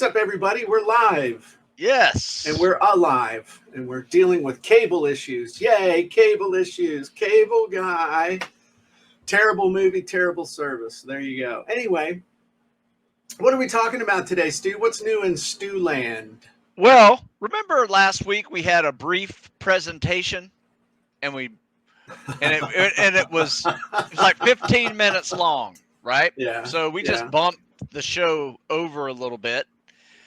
What's up, everybody? We're live and Yes. we're alive and we're dealing with cable issues. Yay, cable issues. Cable guy. Terrible movie, terrible service. There you go. Anyway, what are we talking about today, Stu? What's new in Stu Land? Well, remember last week we had a brief presentation and it was like 15 minutes long, right? Yeah, So we just yeah, bumped the show over a little bit.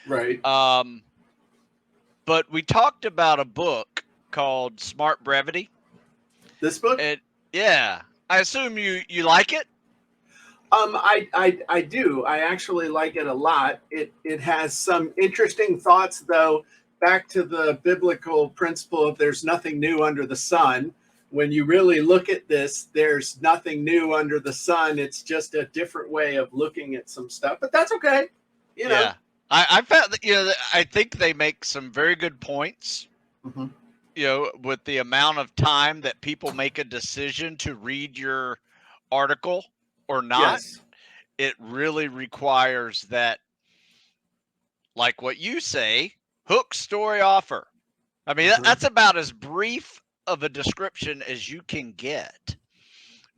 right. Um but we talked about a book called Smart Brevity. This book? And yeah, I assume you like it? I do. I actually like it a lot. It has some interesting thoughts, though. Back to the biblical principle of there's nothing new under the sun. When you really look at this, there's nothing new under the sun. It's just a different way of looking at some stuff, but that's okay. You know. Yeah. I found that I think they make some very good points. Mhm. With the amount of time that people make a decision to read your article or not, Yes. it really requires that, like what you say, hook, story, offer. I mean, Uh-huh. that's about as brief of a description as you can get,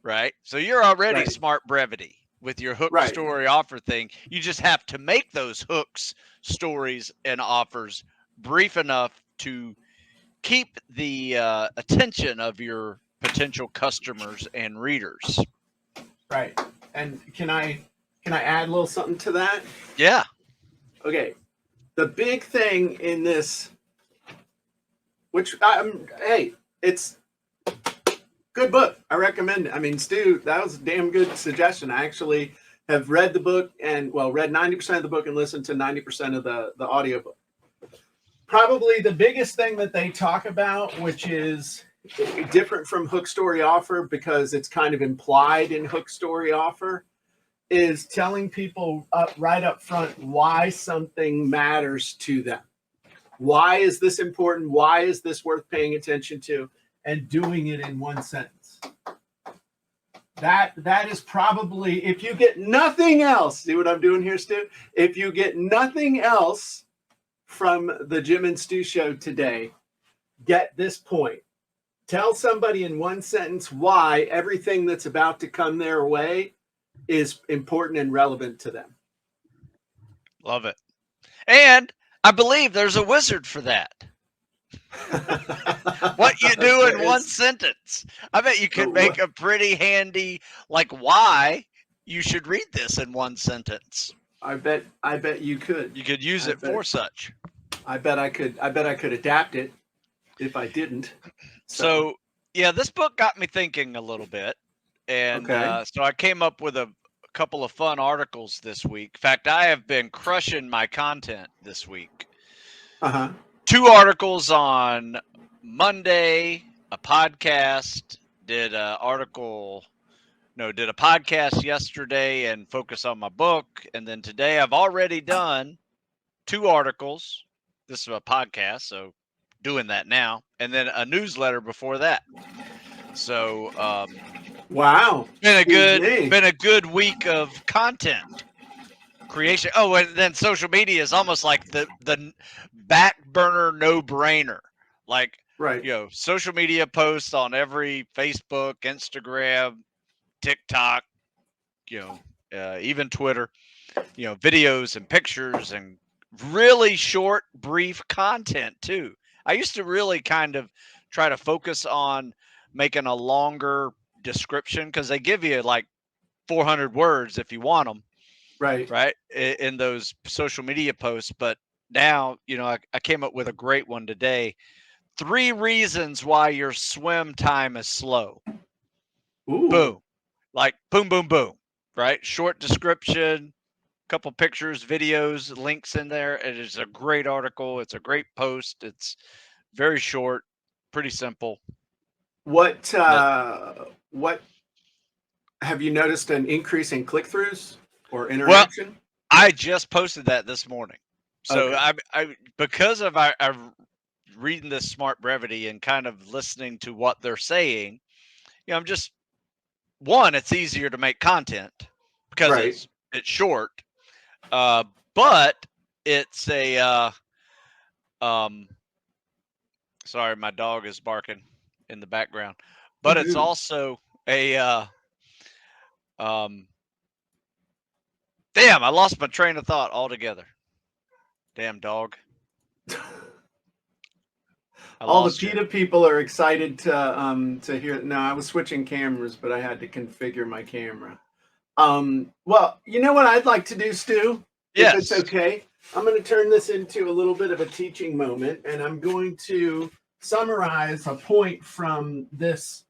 right? So you're already Right. smart brevity with your hook, Right. story, offer thing. You just have to make those hooks, stories, and offers brief enough to keep the attention of your potential customers and readers. Right. And can I add a little something to that? Yeah. Okay. The big thing in this, hey, it's good book. I recommend it. I mean, Stu, that was a damn good suggestion. I actually have read the book and, well, read 90% of the book and listened to 90% of the audiobook. Probably the biggest thing that they talk about, which is different from hook, story, offer, because it's kind of implied in hook, story, offer, is telling people right up front why something matters to them. Why is this important? Why is this worth paying attention to? And doing it in one sentence. That is probably, if you get nothing else, see what I'm doing here, Stu? If you get nothing else from the Jim and Stu show today, get this point. Tell somebody in one sentence why everything that's about to come their way is important and relevant to them. Love it. And I believe there's a wizard for that. What you do in one sentence. I bet you could make a pretty handy, like, why you should read this in one sentence. I bet you could. You could use it for such. I bet I could adapt it if I didn't. So yeah, this book got me thinking a little bit. And so I came up with a couple of fun articles this week. In fact, I have been crushing my content this week. Uh-huh. 2 articles on Monday, a podcast, did a podcast yesterday and focus on my book. And then today I've already done 2 articles. This is a podcast, so doing that now. And then a newsletter before that. So wow, been a good week of content creation. Oh, and then social media is almost like the back burner no brainer. Like, right. Social media posts on every Facebook, Instagram, TikTok, even Twitter. Videos and pictures and really short, brief content too. I used to really kind of try to focus on making a longer description because they give you like 400 words if you want them, right, in those social media posts. But now, I came up with a great one today. 3 reasons why your swim time is slow. Ooh. Boom. Like boom, boom, boom, right? Short description, couple pictures, videos, links in there. It is a great article. It's a great post. It's very short, pretty simple. What have you noticed an increase in click-throughs or interaction? Well, I just posted that this morning. So I because of I reading this Smart Brevity and kind of listening to what they're saying, I'm just it's easier to make content because it's short. But it's a um sorry, my dog is barking in the background. But it's also a um damn, I lost my train of thought altogether. Damn dog. I All the lost you. PETA people are excited to hear. No, I was switching cameras, but I had to configure my camera. Well, you know what I'd like to do, Stu? If it's Yes. okay, I'm going to turn this into a little bit of a teaching moment, and I'm going to summarize a point from this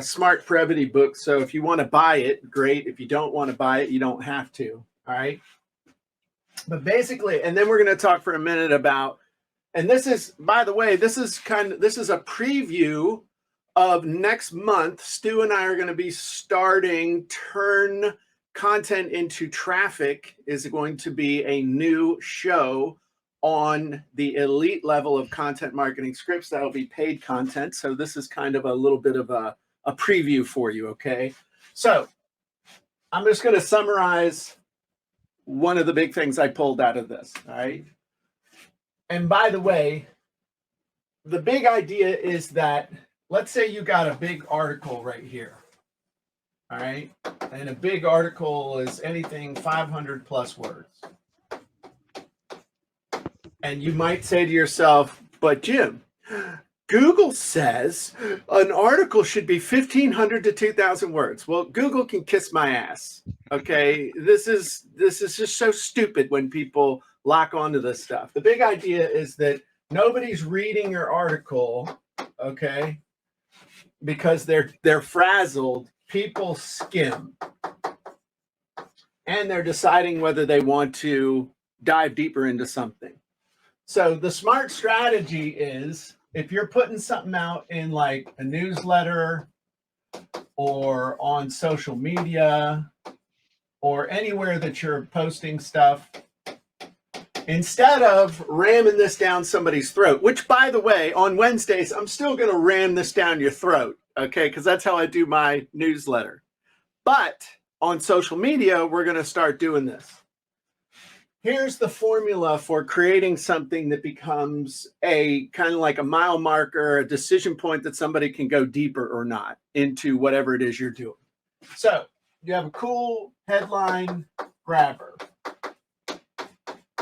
Smart Brevity book. So if you want to buy it, great. If you don't want to buy it, you don't have to. All right. But basically, and then we're going to talk for a minute about, and this is, by the way, this is a preview of next month. Stu and I are going to be starting Turn Content into Traffic is going to be a new show on the elite level of content marketing scripts. That'll be paid content. So this is kind of a little bit of a preview for you. Okay. So I'm just going to summarize one of the big things I pulled out of this. All right. And by the way, the big idea is that, let's say you got a big article right here. All right. And a big article is anything 500 plus words. And you might say to yourself, but Jim, Google says an article should be 1,500 to 2,000 words. Well, Google can kiss my ass. Okay. This is just so stupid when people lock onto this stuff. The big idea is that nobody's reading your article, okay, because they're frazzled. People skim, and they're deciding whether they want to dive deeper into something. So the smart strategy is, if you're putting something out in like a newsletter or on social media or anywhere that you're posting stuff, instead of ramming this down somebody's throat, which, by the way, on Wednesdays, I'm still going to ram this down your throat, okay? Because that's how I do my newsletter. But on social media, we're going to start doing this. Here's the formula for creating something that becomes a kind of like a mile marker, a decision point that somebody can go deeper or not into whatever it is you're doing. So you have a cool headline grabber,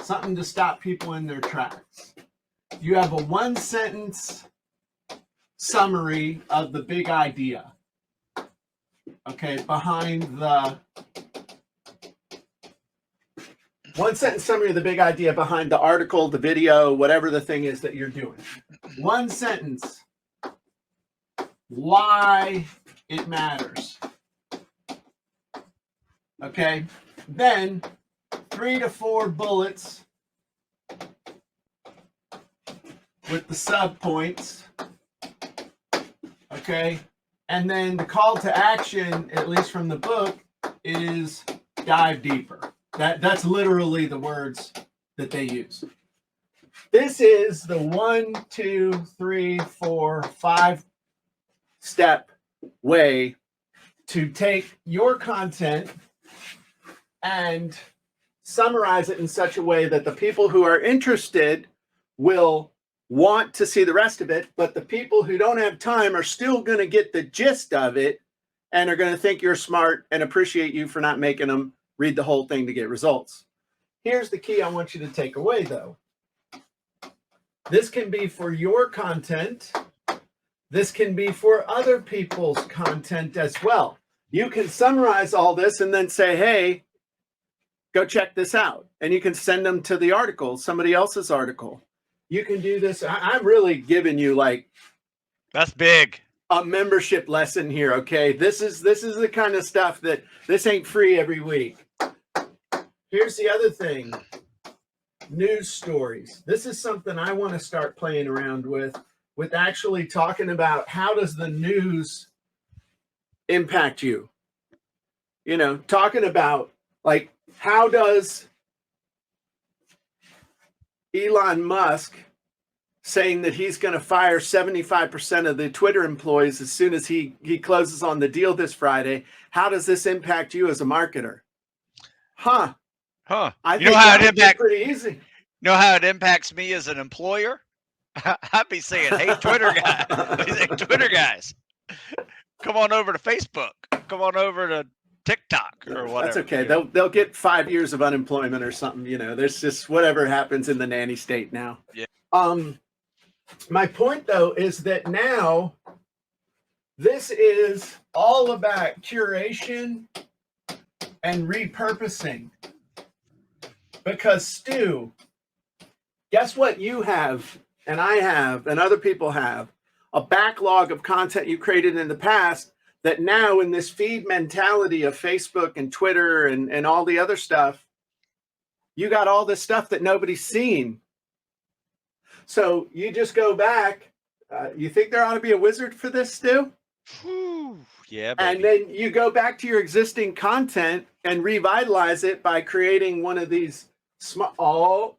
something to stop people in their tracks. You have a one-sentence summary of the big idea, okay, behind the one-sentence summary of the big idea behind the article, the video, whatever the thing is that you're doing. One sentence, why it matters. Okay, then 3 to 4 bullets with the sub points. Okay, and then the call to action, at least from the book, is dive deeper. That's literally the words that they use. This is the 1, 2, 3, 4, 5 step way to take your content and summarize it in such a way that the people who are interested will want to see the rest of it, but the people who don't have time are still going to get the gist of it and are going to think you're smart and appreciate you for not making them read the whole thing to get results. Here's the key I want you to take away, though. This can be for your content. This can be for other people's content as well. You can summarize all this and then say, hey, go check this out. And you can send them to the article, somebody else's article. You can do this. I'm really giving you like, that's big, a membership lesson here. Okay. This is the kind of stuff that this ain't free every week. Here's the other thing. News stories. This is something I want to start playing around with actually talking about how does the news impact you? You know, talking about like, how does Elon Musk saying that he's going to fire 75% of the Twitter employees as soon as he closes on the deal this Friday, how does this impact you as a marketer? Huh. I You know think how that it would be impact? pretty easy. You know how it impacts me as an employer? I'd be saying, "Hey, Twitter guy, hey, Twitter guys, come on over to Facebook. Come on over to TikTok or That's whatever." okay. You know? They'll get 5 years of unemployment or something. You know, there's just whatever happens in the nanny state now. Yeah. My point though is that now this is all about curation and repurposing. Because Stu, guess what you have, and I have, and other people have a backlog of content you created in the past that now in this feed mentality of Facebook and Twitter and all the other stuff, you got all this stuff that nobody's seen. So you just go back. You think there ought to be a wizard for this, Stu? Whew. Yeah, And baby. then you go back to your existing content and revitalize it by creating one of these smart.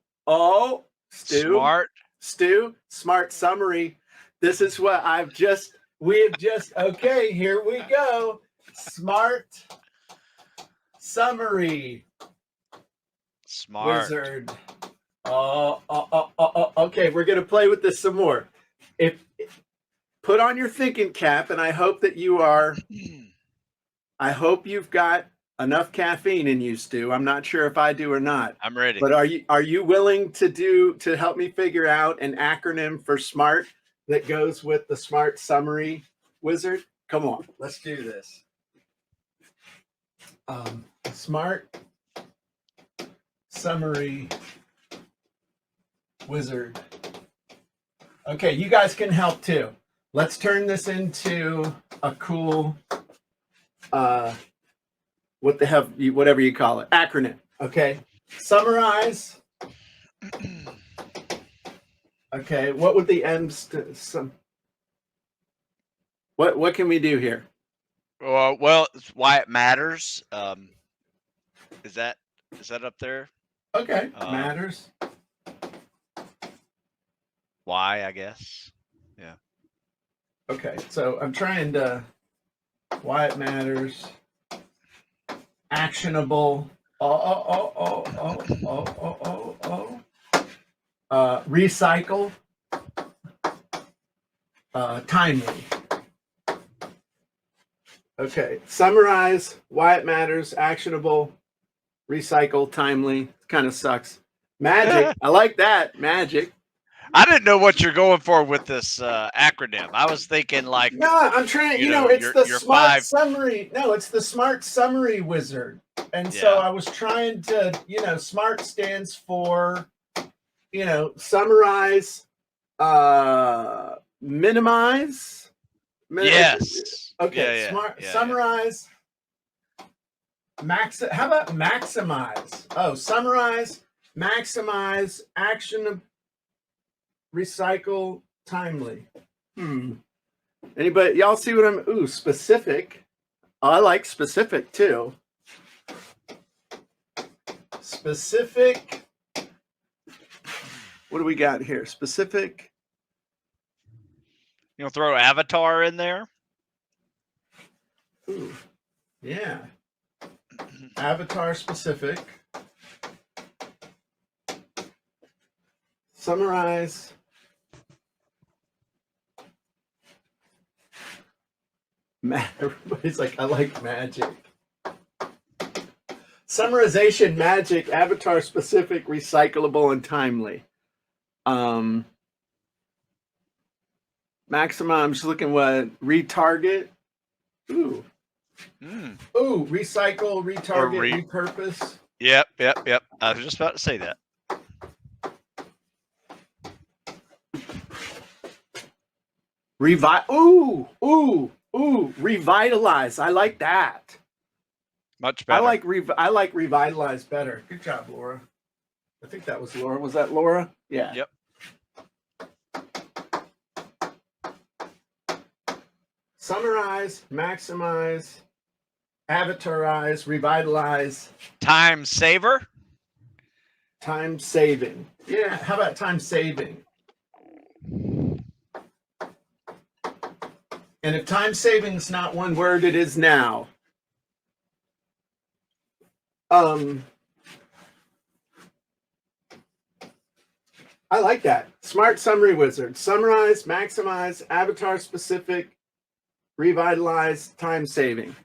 Stu, smart summary. This is what okay, here we go. Smart summary. Smart. Wizard. Okay, we're going to play with this some more. Put on your thinking cap, and I hope that I hope you've got enough caffeine in you, Stu. I'm not sure if I do or not. I'm ready. But are you willing to help me figure out an acronym for SMART that goes with the Smart Summary Wizard? Come on, let's do this. Smart Summary Wizard. Okay, you guys can help too. Let's turn this into a cool, whatever you call it, acronym. Okay, summarize. Okay, what would the M's? What can we do here? Well, it's why it matters. Is that up there? Okay, matters. Why, I guess. Yeah. Okay, so I'm trying to why it matters. Actionable. Recycle. Timely. Okay, summarize why it matters. Actionable. Recycle. Timely. Kind of sucks. Magic. I like that. Magic. I didn't know what you're going for with this acronym. I was thinking like, no, I'm trying. It's the smart summary. No, it's the smart summary wizard. And so I was trying to, SMART stands for, summarize, minimize. Yes. Okay. Summarize. How about maximize? Oh, summarize, maximize, action, recycle, timely. Anybody, y'all see what I'm, specific. I like specific too. Specific. What do we got here? Specific. Throw avatar in there. Ooh, yeah. Avatar specific. Summarize. Everybody's like, I like magic. Summarization, magic, avatar specific, recyclable, and timely. Maximum, I'm just looking what retarget. Ooh. Ooh, recycle, retarget, repurpose. Yep. I was just about to say that. Revitalize. I like that. Much better. I like revitalize better. Good job, Laura. I think that was Laura. Was that Laura? Yeah. Yep. Summarize, maximize, avatarize, revitalize. Time saver. Time saving. Yeah. How about time saving? And if time saving is not one word, it is now. I like that. Smart summary wizard. Summarize, maximize, avatar specific, revitalize, time saving.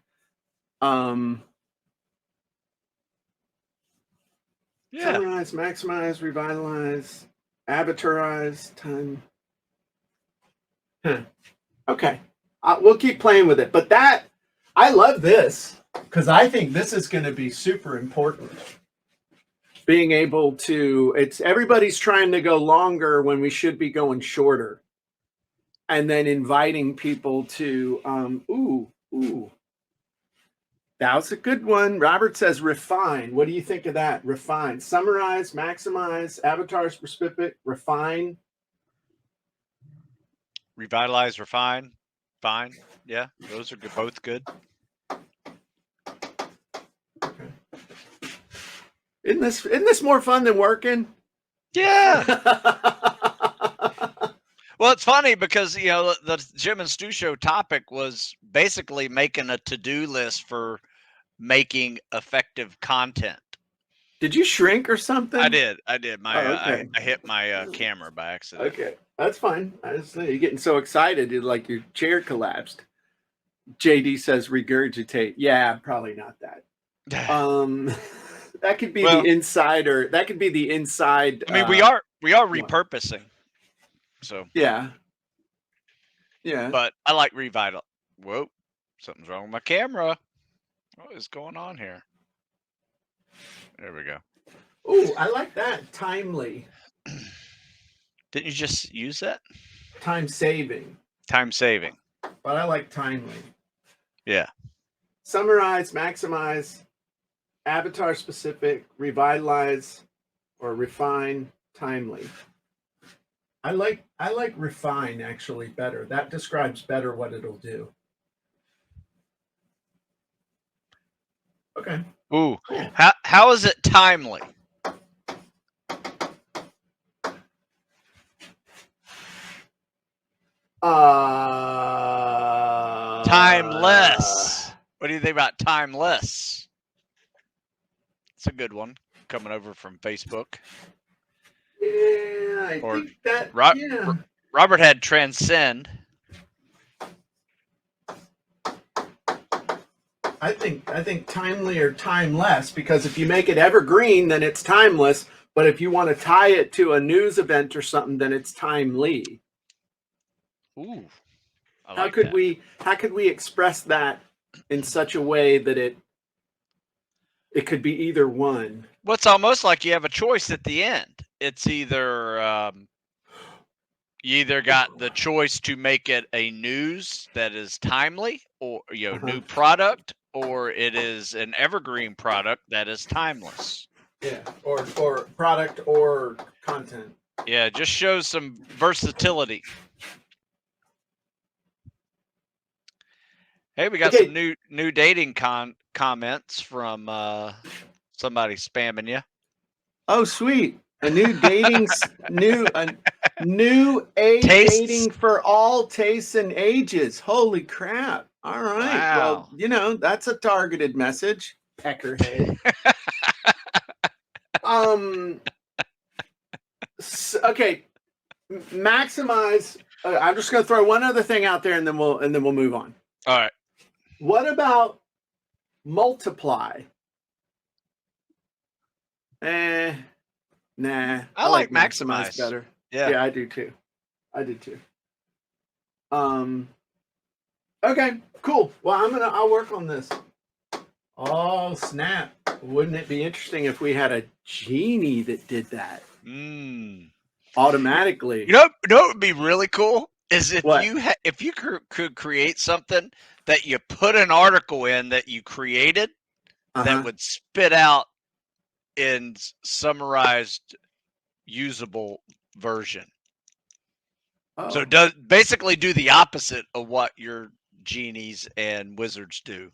Yeah. Summarize, maximize, revitalize, avatarize, time. Huh. Okay. We'll keep playing with it. But I love this because I think this is going to be super important. Being able to, everybody's trying to go longer when we should be going shorter. And then inviting people to, ooh. That was a good one. Robert says refine. What do you think of that? Refine. Summarize, maximize, avatar specific, refine. Revitalize, refine, fine. Yeah, those are good, both good. Okay. Isn't this more fun than working? Yeah. Well, it's funny because, you know, the Jim and Stu show topic was basically making a to-do list for making effective content. Did you shrink or something? I did. My okay. I hit my camera by accident. Okay, that's fine. I just you're getting so excited, like your chair collapsed. JD says regurgitate. Yeah, probably not that. That could be the insider. That could be the inside. I mean, we are repurposing. So yeah. But I like revital. Whoa, something's wrong with my camera. What is going on here? There we go. Oh, I like that. Timely. Didn't you just use that? Time saving. Time saving. But I like timely. Yeah. Summarize, maximize, avatar specific, revitalize, or refine, timely. I like refine actually better. That describes better what it'll do. Okay. Ooh. Cool. How is it timely? Timeless. What do you think about timeless? It's a good one coming over from Facebook. Yeah, I think that. Yeah. Robert had transcend. I think timely or timeless, because if you make it evergreen, then it's timeless. But if you want to tie it to a news event or something, then it's timely. Ooh. How could we express that in such a way that it could be either one? Well, it's almost like you have a choice at the end. It's either you either got the choice to make it a news that is timely, or new product, or it is an evergreen product that is timeless. Yeah, or product or content. Yeah, it just shows some versatility. Hey, we got some new dating comments from somebody spamming you. Oh, sweet! A new dating dating for all tastes and ages. Holy crap! All right. Wow. Well, that's a targeted message. Peckerhead. Okay. Maximize. I'm just going to throw one other thing out there, and then we'll move on. All right. What about multiply? Nah. I like maximize better. Yeah, I do too. Okay, cool. Well, I'll work on this. Oh, snap. Wouldn't it be interesting if we had a genie that did that? Automatically. You know what would be really cool is if you could create something that you put an article in that you created that would spit out in summarized usable version. Oh. So basically do the opposite of what your genies and wizards do.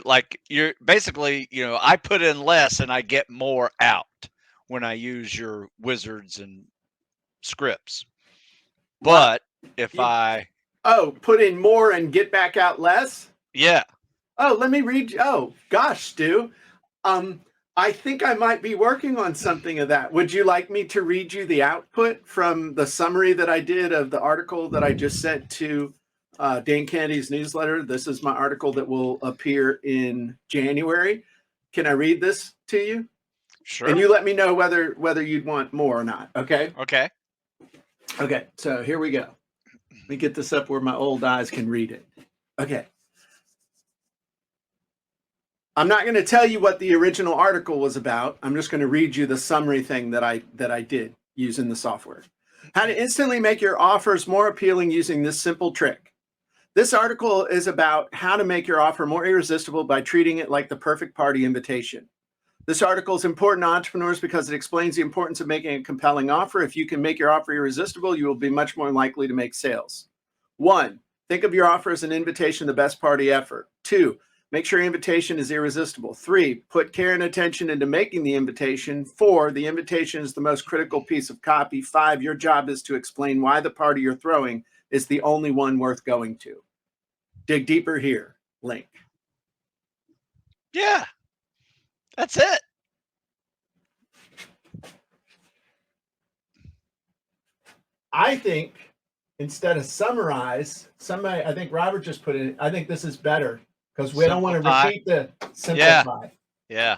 Like you're basically, I put in less and I get more out when I use your wizards and scripts. But if I put in more and get back out less? Yeah. Oh, let me read. Oh, gosh, Stu. I think I might be working on something of that. Would you like me to read you the output from the summary that I did of the article that I just sent to Dan Kennedy's newsletter? This is my article that will appear in January. Can I read this to you? Sure. And you let me know whether you'd want more or not. Okay. Okay. Okay. So here we go. Let me get this up where my old eyes can read it. Okay. I'm not going to tell you what the original article was about. I'm just going to read you the summary thing that I did using the software. How to instantly make your offers more appealing using this simple trick. This article is about how to make your offer more irresistible by treating it like the perfect party invitation. This article is important to entrepreneurs because it explains the importance of making a compelling offer. If you can make your offer irresistible, you will be much more likely to make sales. 1, think of your offer as an invitation to the best party effort. 2, make sure your invitation is irresistible. 3, put care and attention into making the invitation. 4, the invitation is the most critical piece of copy. 5, your job is to explain why the party you're throwing is the only one worth going to. Dig deeper here. Link. Yeah. That's it. I think instead of summarize, I think Robert just put it, I think this is better because we don't want to repeat the simplify. Yeah.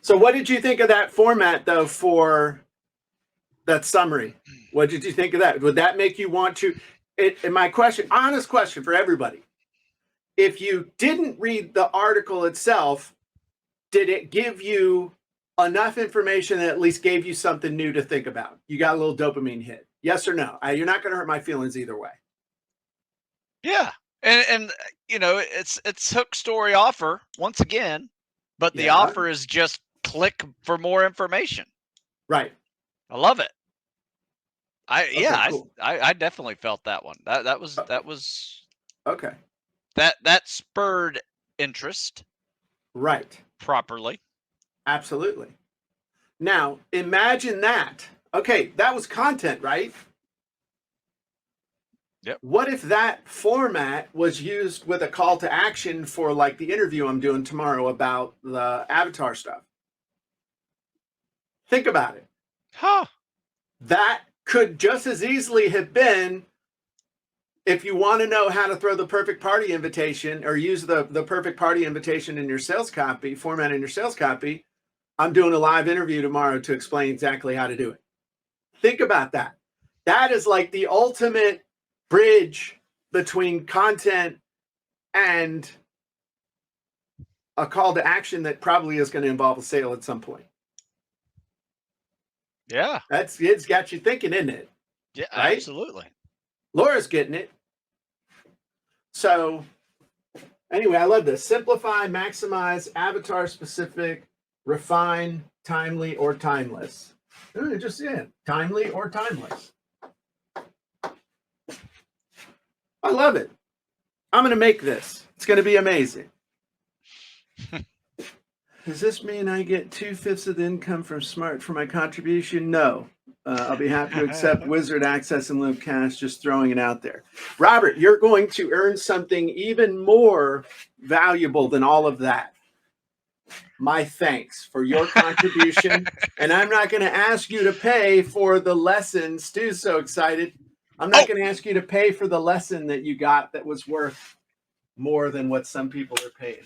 So what did you think of that format though for that summary? What did you think of that? Would that make you want to, and my question, honest question for everybody. If you didn't read the article itself, did it give you enough information that at least gave you something new to think about? You got a little dopamine hit. Yes or no? You're not going to hurt my feelings either way. Yeah. And you know, it's hook, story, offer once again, but the offer is just click for more information. Right. I love it. Cool. I definitely felt that one. That was okay. That spurred interest. Right. Properly. Absolutely. Now, imagine that. Okay, that was content, right? Yep. What if that format was used with a call to action for like the interview I'm doing tomorrow about the avatar stuff? Think about it. Huh. That could just as easily have been, if you want to know how to throw the perfect party invitation or use the perfect party invitation in your sales copy, format in your sales copy, I'm doing a live interview tomorrow to explain exactly how to do it. Think about that. That is like the ultimate bridge between content and a call to action that probably is going to involve a sale at some point. Yeah. It's got you thinking, isn't it? Yeah, right? Absolutely. Laura's getting it. So anyway, I love this. Simplify, maximize, avatar specific, refine, timely, or timeless. Timely or timeless. I love it. I'm going to make this. It's going to be amazing. Does this mean I get 2/5 of the income from Smart for my contribution? No. I'll be happy to accept Wizard access and live cash, just throwing it out there. Robert, you're going to earn something even more valuable than all of that. My thanks for your contribution. And I'm not going to ask you to pay for the lesson. Stu's so excited. I'm not going to ask you to pay for the lesson that you got that was worth more than what some people are paying.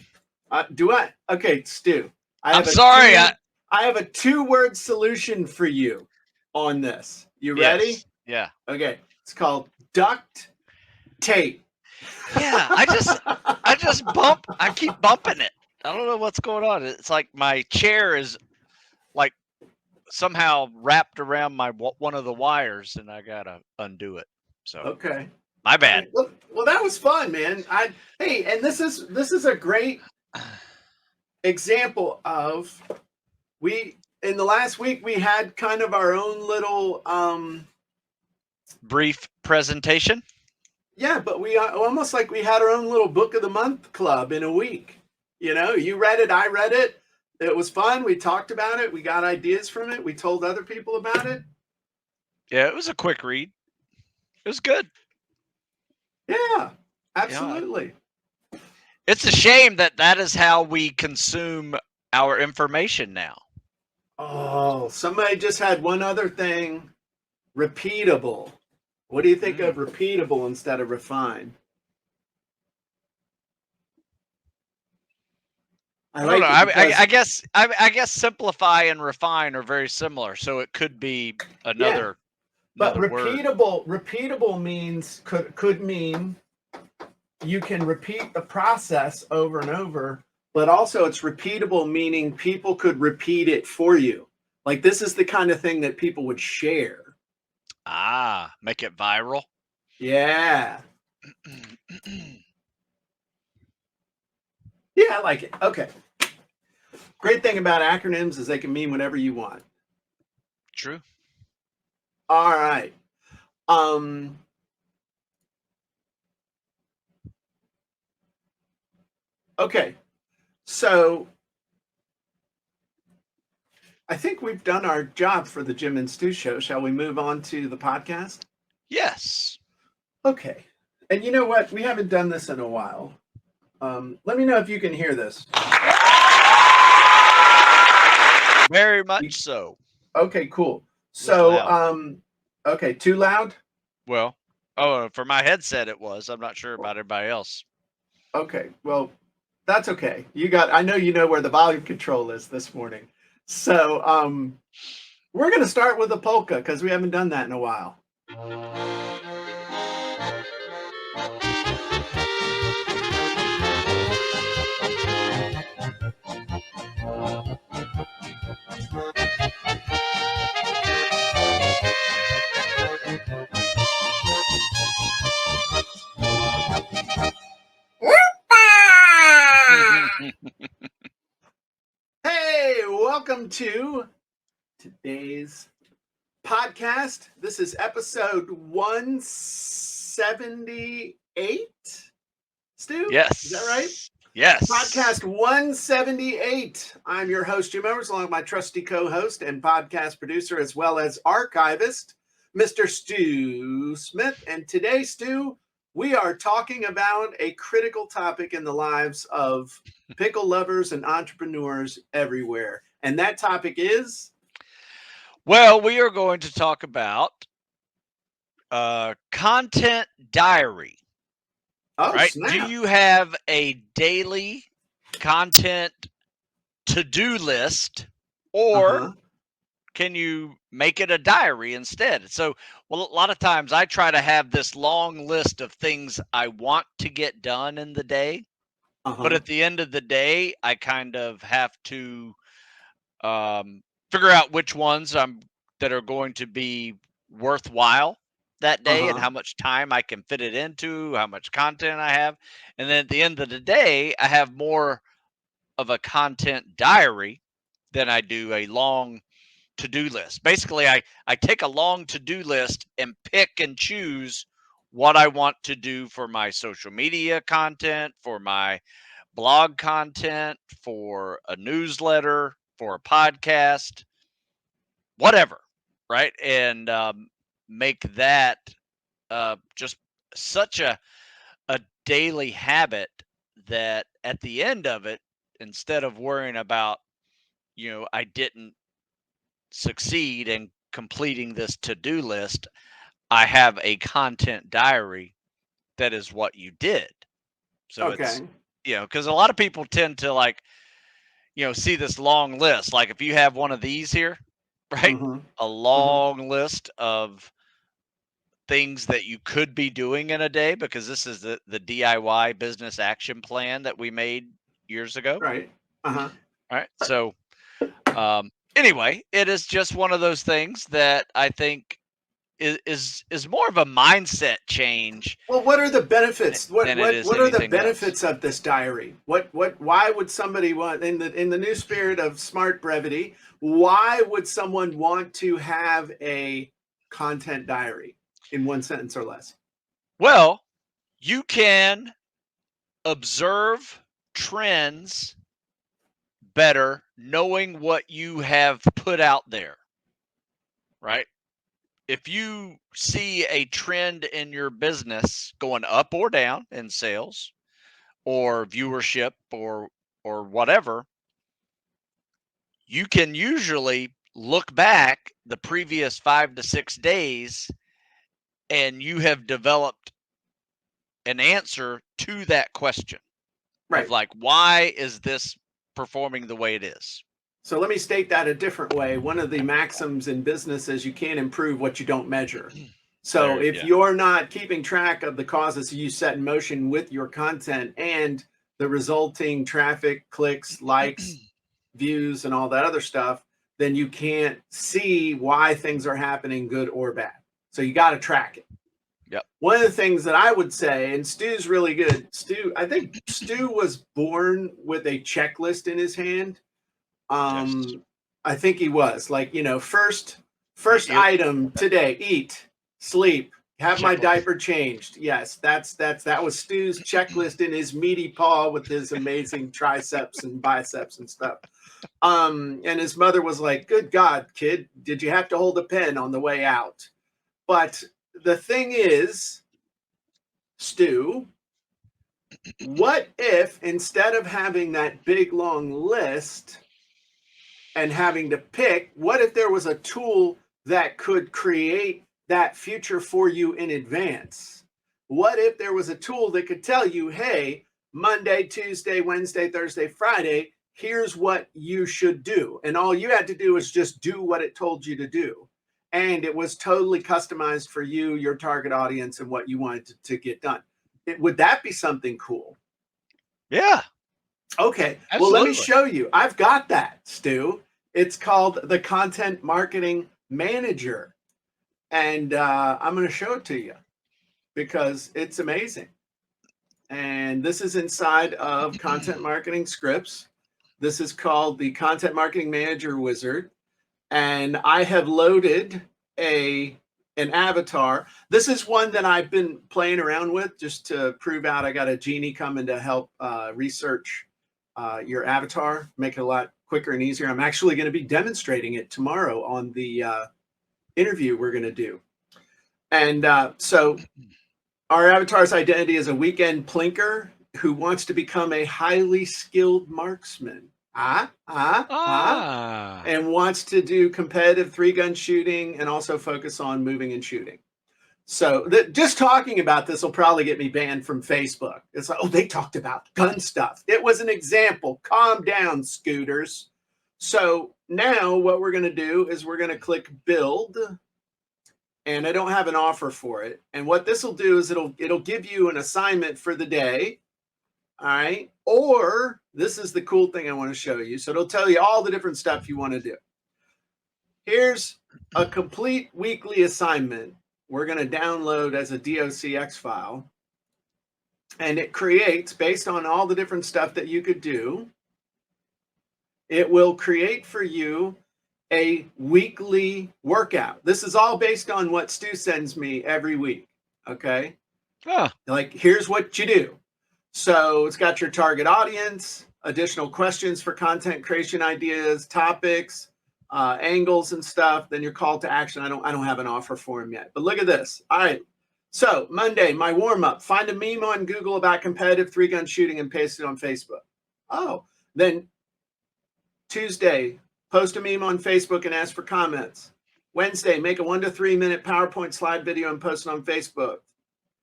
Okay, Stu. I'm sorry. I have a 2-word solution for you on this. You ready? Yes. Yeah. Okay. It's called duct tape. Yeah. I keep bumping it. I don't know what's going on. It's like my chair is like somehow wrapped around one of the wires, and I gotta undo it. So okay, my bad. Well, that was fun, man. Hey, and this is a great example of in the last week we had kind of our own little brief presentation. Yeah, but we almost like we had our own little book of the month club in a week. You know, you read it, I read it. It was fun. We talked about it. We got ideas from it. We told other people about it. Yeah, it was a quick read. It was good. Yeah, absolutely. It's a shame that is how we consume our information now. Oh, somebody just had one other thing. Repeatable. What do you think of repeatable instead of refine? I I don't know. like it because I guess simplify and refine are very similar. So it could be yeah, another but word. repeatable means could mean you can repeat the process over and over, but also it's repeatable meaning people could repeat it for you. Like this is the kind of thing that people would share. Make it viral. Yeah. Yeah, I like it. Okay. Great thing about acronyms is they can mean whatever you want. True. All right. Um okay. So I think we've done our job for the Jim and Stu show. Shall we move on to the podcast? Yes. Okay. And you know what? We haven't done this in a while. Let me know if you can hear this. Very much so. Okay, cool. Was So, loud. okay, too loud? Well, for my headset it was. I'm not sure about everybody else. Okay, well, that's okay. I know you know where the volume control is this morning. So, we're going to start with a polka because we haven't done that in a while. Hey, welcome to today's podcast. This is episode 178. Stu? Yes. Is that right? Yes. Podcast 178. I'm your host, Jim Evers, along with my trusty co-host and podcast producer, as well as archivist, Mr. Stu Smith. And today, Stu, we are talking about a critical topic in the lives of pickle lovers and entrepreneurs everywhere. And that topic is? Well, we are going to talk about content diary. Oh, Right? Do snap. you have a daily content to-do list, or Uh-huh. can you make it a diary instead? So, well, a lot of times I try to have this long list of things I want to get done in the day, but Uh-huh. at the end of the day, I kind of have to figure out which ones that are going to be worthwhile that day and Uh-huh. how much time I can fit it into, how much content I have. And then at the end of the day, I have more of a content diary than I do a long to-do list. Basically, I take a long to-do list and pick and choose what I want to do for my social media content, for my blog content, for a newsletter, for a podcast, whatever, right? And make that just such a daily habit that at the end of it, instead of worrying about, I didn't succeed in completing this to-do list, I have a content diary that is what you did. So it's, Okay. because a lot of people tend to like, see this long list. Like if you have one of these here, right? Mm-hmm. A Mm-hmm. long list of things that you could be doing in a day, because this is the DIY business action plan that we made years ago. Right. Uh-huh. All right. So anyway, it is just one of those things that I think is more of a mindset change Well, what are the benefits? than it is What are the anything else. benefits of this diary? Why would somebody want in the new spirit of smart brevity, why would someone want to have a content diary in one sentence or less? Well, you can observe trends better knowing what you have put out there, right? If you see a trend in your business going up or down in sales or viewership or whatever, you can usually look back the previous 5 to 6 days and you have developed an answer to that question Right. of like, why is this performing the way it is? So let me state that a different way. One of the maxims in business is you can't improve what you don't measure. So if you're not keeping track of the causes you set in motion with your content and the resulting traffic, clicks, likes, views, and all that other stuff, then you can't see why things are happening, good or bad. So you got to track it. Yep. One of the things that I would say, and Stu's really good. I think Stu was born with a checklist in his hand. Yes. I think he was like, first Yep. item today, eat, sleep, have my Checklist. diaper changed. Yes, that was Stu's checklist in his meaty paw with his amazing triceps and biceps and stuff. And his mother was like, good God, kid, did you have to hold a pen on the way out? But the thing is, Stu, what if instead of having that big long list and having to pick, what if there was a tool that could create that future for you in advance? What if there was a tool that could tell you, hey, Monday, Tuesday, Wednesday, Thursday, Friday, here's what you should do. And all you had to do is just do what it told you to do. And it was totally customized for you, your target audience, and what you wanted to get done. Would that be something cool? Yeah. Okay. Absolutely. Well, let me show you. I've got that, Stu. It's called the Content Marketing Manager. And I'm going to show it to you because it's amazing. And this is inside of Content Marketing Scripts. This is called the Content Marketing Manager Wizard. And I have loaded an avatar. This is one that I've been playing around with just to prove out. I got a genie coming to help research your avatar, make it a lot quicker and easier. I'm actually going to be demonstrating it tomorrow on the interview we're going to do. And so our avatar's identity is a weekend plinker who wants to become a highly skilled marksman. And wants to do competitive 3-gun shooting and also focus on moving and shooting. So just talking about this will probably get me banned from Facebook. It's like, oh, they talked about gun stuff. It was an example. Calm down, scooters. So now what we're going to do is we're going to click build. And I don't have an offer for it. And what this will do is it'll give you an assignment for the day. All right. Or this is the cool thing I want to show you. So it'll tell you all the different stuff you want to do. Here's a complete weekly assignment we're going to download as a docx file. And it creates, based on all the different stuff that you could do, it will create for you a weekly workout. This is all based on what Stu sends me every week. Okay. Like, here's what you do. So it's got your target audience, additional questions for content creation ideas, topics, angles and stuff. Then your call to action. I don't have an offer for him yet, but look at this. All right. So Monday, my warm up, find a meme on Google about competitive 3-gun shooting and paste it on Facebook. Oh, then Tuesday, post a meme on Facebook and ask for comments. Wednesday, make a 1 to 3 minute PowerPoint slide video and post it on Facebook.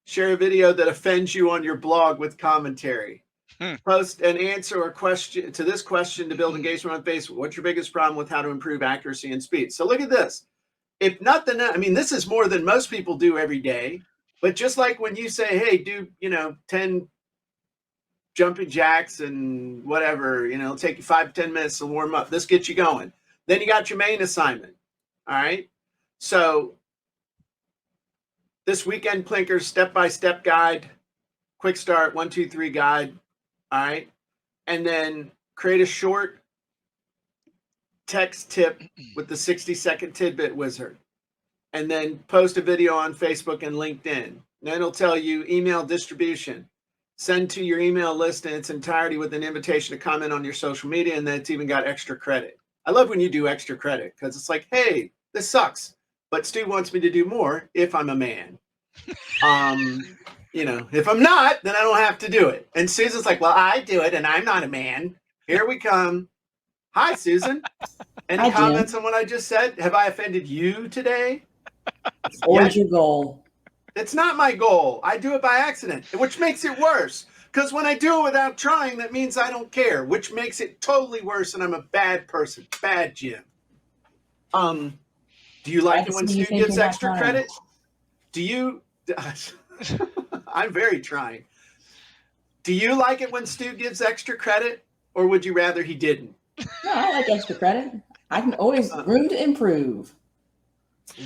Share a video that offends you on your blog with commentary. Post an answer or question to this question to build engagement on Facebook. What's your biggest problem with how to improve accuracy and speed? So look at this. If nothing, I mean, this is more than most people do every day. But just like when you say, hey, do, 10 jumping jacks and whatever, it'll take you 5 to 10 minutes to warm up. This gets you going. Then you got your main assignment. All right. So this weekend plinker step-by-step guide, quick start, 1, 2, 3 guide. All right. And then create a short text tip with the 60-second tidbit wizard. And then post a video on Facebook and LinkedIn. Then it'll tell you email distribution. Send to your email list in its entirety with an invitation to comment on your social media. And then it's even got extra credit. I love when you do extra credit because it's like, hey, this sucks. But Stu wants me to do more if I'm a man. If I'm not, then I don't have to do it. And Susan's like, well, I do it and I'm not a man. Here we come. Hi, Susan. Any Hi, Jim. comments on what I just said? Have I offended you today? It's always your goal. It's not my goal. I do it by accident, which makes it worse. Because when I do it without trying, that means I don't care, which makes it totally worse, and I'm a bad person. Bad Jim. Do you like it when Stu gives extra credit? Do you? I'm very trying. Do you like it when Stu gives extra credit, or would you rather he didn't? No, I like extra credit. I can always room to improve.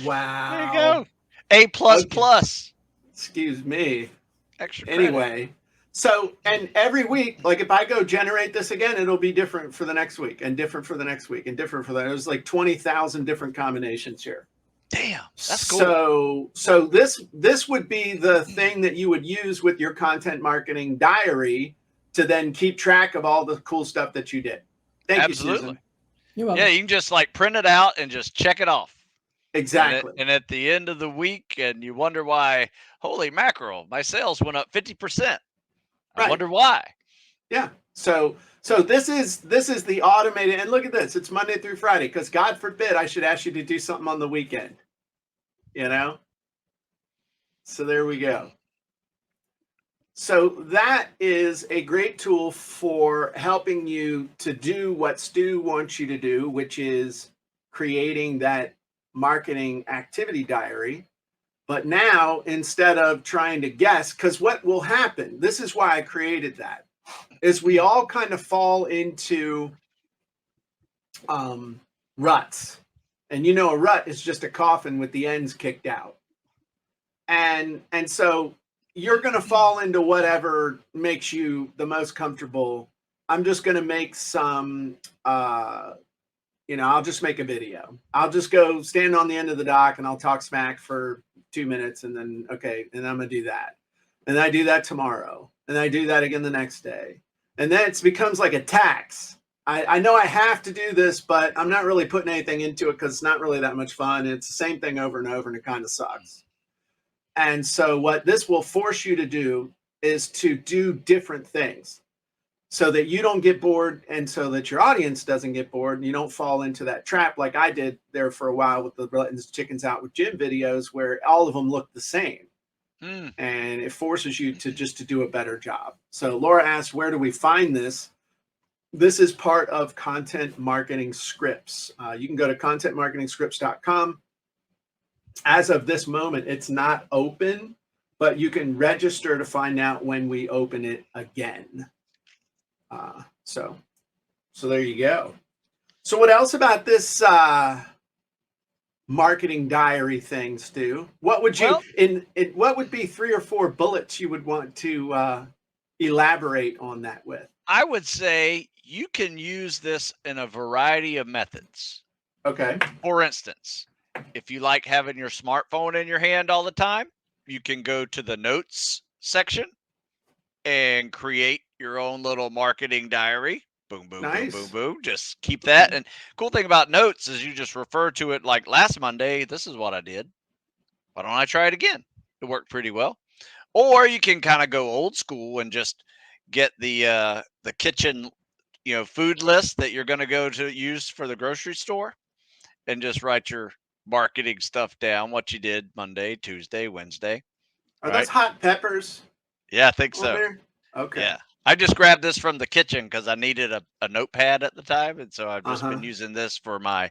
Wow. There you go. A plus Okay. plus. Excuse me. Extra credit. Anyway, so, and every week, like if I go generate this again, it'll be different for the next week and different for the next week and different for that. There's like 20,000 different combinations here. Damn, that's cool. So this would be the thing that you would use with your content marketing diary to then keep track of all the cool stuff that you did. Thank you, Susan. You're welcome. Yeah, you can just like print it out and just check it off. Exactly. And at the end of the week, and you wonder why, holy mackerel, my sales went up 50%. I wonder why. Yeah. So this is the automated, and look at this. It's Monday through Friday, because God forbid I should ask you to do something on the weekend. You know? So there we go. So that is a great tool for helping you to do what Stu wants you to do, which is creating that marketing activity diary. But now, instead of trying to guess, because what will happen, this is why I created that, is we all kind of fall into ruts. And you know, a rut is just a coffin with the ends kicked out. And so you're going to fall into whatever makes you the most comfortable. I'm just going to make some, I'll just make a video. I'll just go stand on the end of the dock and I'll talk smack for 2 minutes, and then, okay, and I'm going to do that. And I do that tomorrow. And I do that again the next day. And then it becomes like a tax. I know I have to do this, but I'm not really putting anything into it because it's not really that much fun. It's the same thing over and over, and it kind of sucks. And so what this will force you to do is to do different things so that you don't get bored, and so that your audience doesn't get bored, and you don't fall into that trap like I did there for a while with the Buttons Chickens Out with Jim videos, where all of them look the same. And it forces you to just to do a better job. So Laura asked, where do we find this? This is part of Content Marketing Scripts. You can go to contentmarketingscripts.com. As of this moment, it's not open, but you can register to find out when we open it again. So there you go. So what else about this marketing diary thing, Stu? What would you what would be 3 or 4 bullets you would want to elaborate on that with? I would say you can use this in a variety of methods. Okay. For instance, if you like having your smartphone in your hand all the time, you can go to the notes section and create your own little marketing diary. Boom, boom, nice. boom, boom, boom. Just keep that. And cool thing about notes is you just refer to it like last Monday. This is what I did. Why don't I try it again? It worked pretty well. Or you can kind of go old school and just get the kitchen, food list that you're going to go to use for the grocery store, and just write your marketing stuff down, what you did Monday, Tuesday, Wednesday. Are those hot peppers? Yeah, I think so. There? Okay. Yeah. I just grabbed this from the kitchen because I needed a notepad at the time. And so I've just been using this for my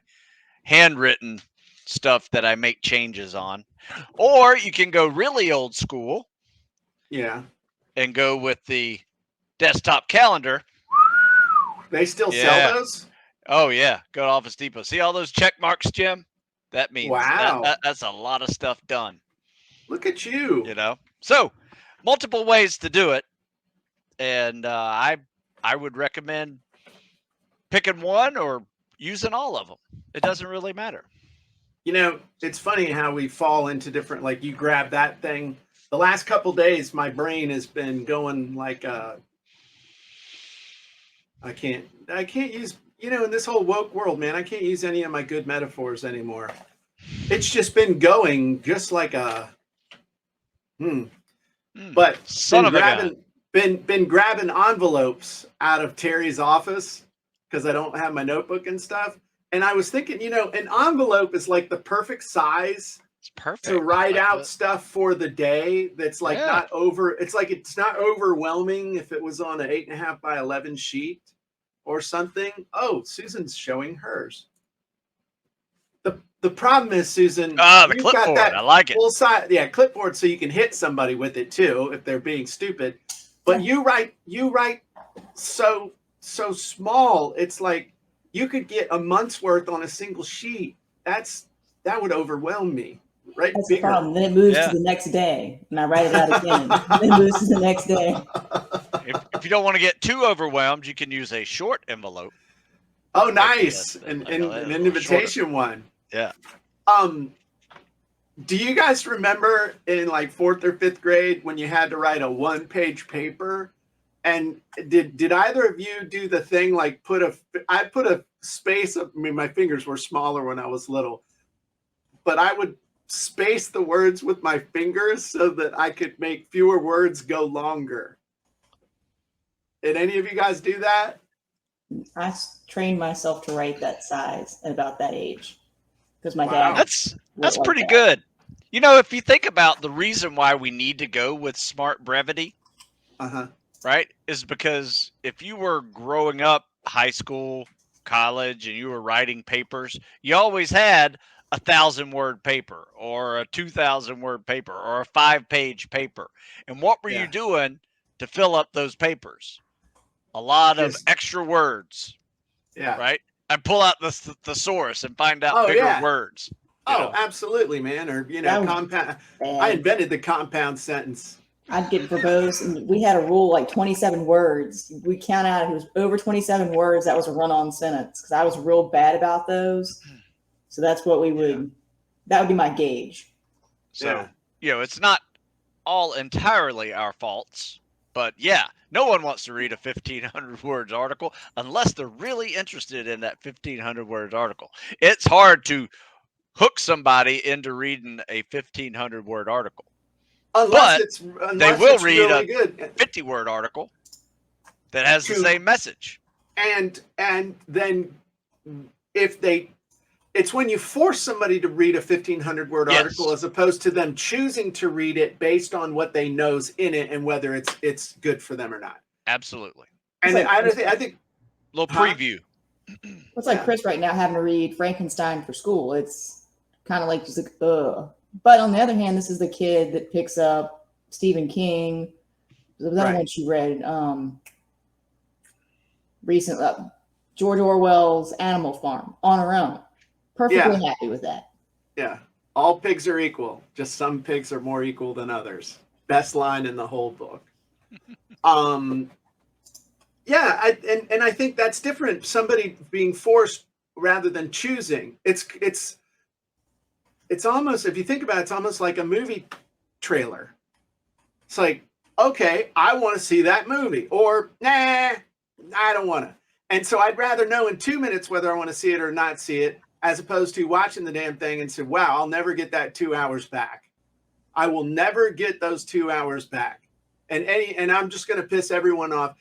handwritten stuff that I make changes on. Or you can go really old school. Yeah. And go with the desktop calendar. They still sell those? Oh, yeah. Go to Office Depot. See all those check marks, Jim? That means that's a lot of stuff done. Look at you. So multiple ways to do it. And I would recommend picking one or using all of them. It doesn't really matter. It's funny how we fall into different, like you grab that thing. The last couple days, my brain has been going like I can't use, in this whole woke world, man, I can't use any of my good metaphors anymore. It's just been going just like a but son of a gun. Been grabbing envelopes out of Terry's office because I don't have my notebook and stuff. And I was thinking, an envelope is like the perfect size It's perfect to write like out that. stuff for the day. That's like Yeah. it's not overwhelming if it was on an 8.5 by 11 sheet or something. Oh, Susan's showing hers. The problem is, Susan, The you've got clipboard. that I like it. full size, clipboard, so you can hit somebody with it too if they're being stupid. But you write so small. It's like you could get a month's worth on a single sheet. That would overwhelm me. Right? That's the problem. Then it moves to the next day, and I write it out again. Then it moves to the next day. If you don't want to get too overwhelmed, you can use a short envelope. Oh, nice! An little invitation shorter one. Yeah. Do you guys remember in like 4th or 5th grade when you had to write a 1-page paper? And did either of you do the thing like I put a space of, I mean, my fingers were smaller when I was little, but I would space the words with my fingers so that I could make fewer words go longer. Did any of you guys do that? I trained myself to write that size at about that age because my Wow. dad. That's pretty good. If you think about the reason why we need to go with smart brevity, right, is because if you were growing up high school, college, and you were writing papers, you always had a 1,000-word paper or a 2,000-word paper or a 5-page paper. And what were you doing to fill up those papers? A lot of extra words. Yeah. Right? I'd pull out the thesaurus and find out bigger words. Absolutely, man. Or, compound. I invented the compound sentence. I'd get verbose, and we had a rule like 27 words. We count out if it was over 27 words, that was a run-on sentence because I was real bad about those. So that's what we would, that would be my gauge. So, it's not all entirely our faults, but no one wants to read a 1,500 words article unless they're really interested in that 1,500 words article. It's hard to hook somebody into reading a 1,500 word article. Unless they will read really a 50-word article that has the same message. And then it's when you force somebody to read a 1,500 word article as opposed to them choosing to read it based on what they know's in it and whether it's good for them or not. Absolutely. And I think little preview. It's like Chris right now having to read Frankenstein for school. It's kind of like just like, ugh. But on the other hand, this is the kid that picks up Stephen King, the other one she read recently, George Orwell's Animal Farm on her own. Perfectly happy with that. Yeah. All pigs are equal. Just some pigs are more equal than others. Best line in the whole book. I think that's different. Somebody being forced rather than choosing. It's almost, if you think about it, it's almost like a movie trailer. It's like, okay, I want to see that movie, or nah, I don't want to. And so I'd rather know in 2 minutes whether I want to see it or not see it, as opposed to watching the damn thing and say, wow, I'll never get that 2 hours back. I will never get those 2 hours back. And I'm just going to piss everyone off.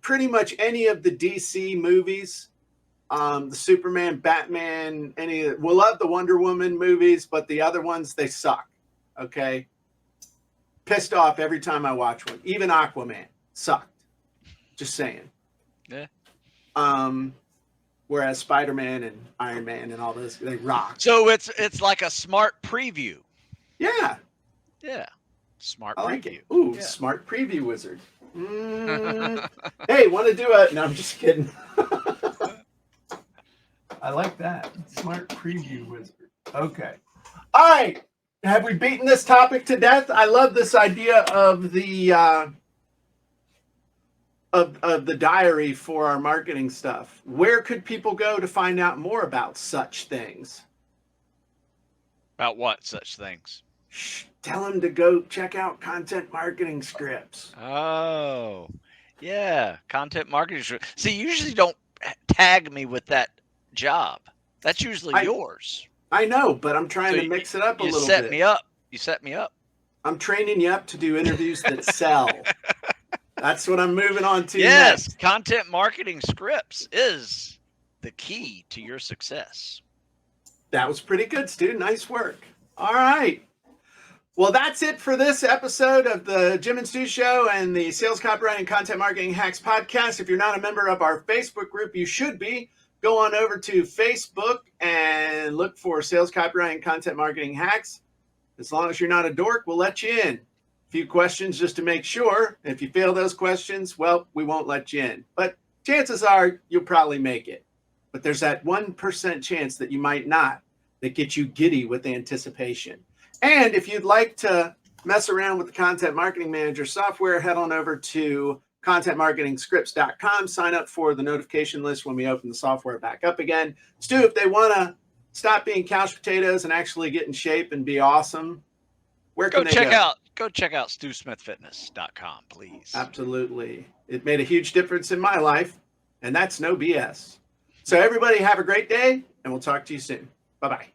Pretty much any of the DC movies, the Superman, Batman, we'll love the Wonder Woman movies, but the other ones, they suck. Okay. Pissed off every time I watch one. Even Aquaman sucked. Just saying. Yeah. Whereas Spider-Man and Iron Man and all those, they rock. So it's like a smart preview. Yeah. Yeah. Smart I preview. Like it. Ooh, smart preview wizard. Hey, want to do a... No, I'm just kidding. I like that. Smart preview wizard. Okay. All right. Have we beaten this topic to death? I love this idea of the of the diary for our marketing stuff. Where could people go to find out more about such things? About what such things? Tell them to go check out content marketing scripts. Oh, yeah. Content marketing scripts. See, you usually don't tag me with that job. That's usually yours. I know, but I'm trying to mix it up a little bit. You set me up. You set me up. I'm training you up to do interviews that sell. That's what I'm moving on to Yes, next. content marketing scripts is the key to your success. That was pretty good, Stu. Nice work. All right. Well, that's it for this episode of the Jim and Stu Show and the Sales Copywriting and Content Marketing Hacks podcast. If you're not a member of our Facebook group, you should be. Go on over to Facebook and look for Sales Copywriting and Content Marketing Hacks. As long as you're not a dork, we'll let you in. A few questions just to make sure. If you fail those questions, well, we won't let you in. But chances are you'll probably make it. But there's that 1% chance that you might not, that gets you giddy with anticipation. And if you'd like to mess around with the Content Marketing Manager software, head on over to contentmarketingscripts.com. Sign up for the notification list when we open the software back up again. Stu, if they want to stop being couch potatoes and actually get in shape and be awesome, where can they go? Go check out StuSmithFitness.com, please. Absolutely. It made a huge difference in my life, and that's no BS. So everybody have a great day, and we'll talk to you soon. Bye-bye.